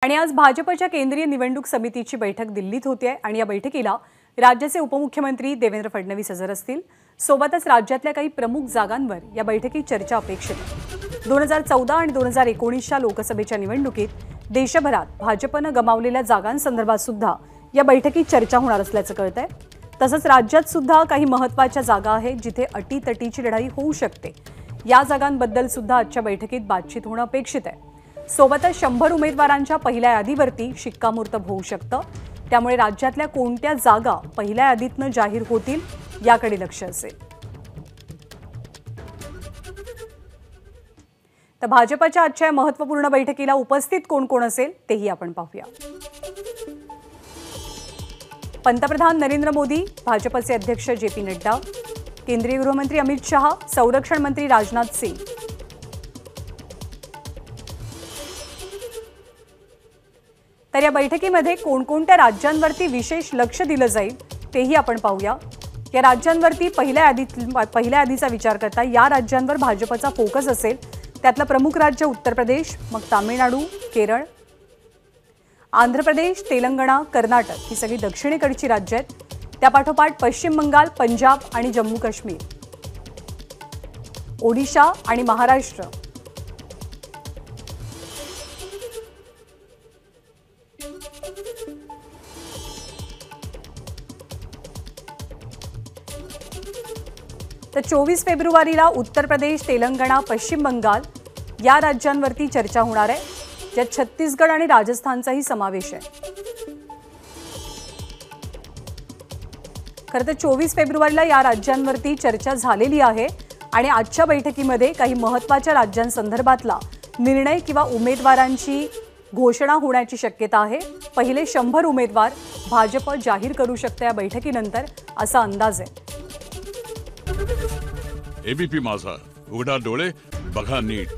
आणि आज भाजपच्या केंद्रीय निवडणूक समितीची बैठक दिल्लीत होते आणि या बैठकीला राज्याचे उपमुख्यमंत्री देवेंद्र फडणवीस हजर असतील। सोबतच राज्यातल्या काही प्रमुख जागांवर या बैठकीत चर्चा अपेक्षित आहे। 2014 आणि 2019च्या लोकसभेच्या निवडणुकीत देशभरात भाजपने गमावलेल्या जागांसंदर्भात सुद्धा या बैठकीत चर्चा होणार असल्याचं कळतंय। तसंच राज्यात सुद्धा काही महत्त्वाच्या जागा आहेत जिथे अटीतटीची लढाई होऊ शकते। या जागांबद्दल सुद्धा आजच्या बैठकीत बातचीत होणं अपेक्षित आहे। सोबतच 100 उमेदवारांच्या पहिल्या यादीवरती शिक्कामोर्तब होऊ शकतं। त्यामुळे राज्यातल्या कोणत्या जागा पहिल्या यादीतनं जाहीर होतील याकडे लक्ष असेल। तर भाजपच्या आजच्या महत्त्वपूर्ण बैठकीला उपस्थित कोण असेल तेही आपण पाहूया। पंतप्रधान नरेंद्र मोदी, भाजपचे अध्यक्ष जे.पी. नड्डा, केंद्रीय गृहमंत्री अमित शहा, संरक्षण मंत्री राजनाथ सिंह, तर या बैठकीमध्ये कोणकोणत्या राज्यांवरती विशेष लक्ष दिलं जाईल तेही आपण पाहूया। या राज्यांवरती पहिल्या यादीचा विचार करता या राज्यांवर भाजपचा फोकस असेल। त्यातलं प्रमुख राज्य उत्तर प्रदेश, मग तामिळनाडू, केरळ, आंध्र प्रदेश, तेलंगणा, कर्नाटक ही सगळी दक्षिणेकडची राज्य आहेत। त्यापाठोपाठ पश्चिम बंगाल, पंजाब आणि जम्मू काश्मीर, ओडिशा आणि महाराष्ट्र, तर 24 फेब्रुवारीला उत्तर प्रदेश, तेलंगणा, पश्चिम बंगाल या राज्यांवरती चर्चा होणार आहे, ज्यात छत्तीसगड आणि राजस्थानचाही समावेश आहे। खरं तर 24 फेब्रुवारीला या राज्यांवरती चर्चा झालेली आहे आणि आजच्या बैठकीमध्ये काही महत्त्वाच्या राज्यांसंदर्भातला निर्णय किंवा उमेदवारांची घोषणा होण्याची शक्यता आहे। पहिले 100 उमेदवार भाजप जाहीर करू शकते या बैठकीनंतर असा अंदाज आहे। एबीपी माझा, उघडा डोळे बघा नीट।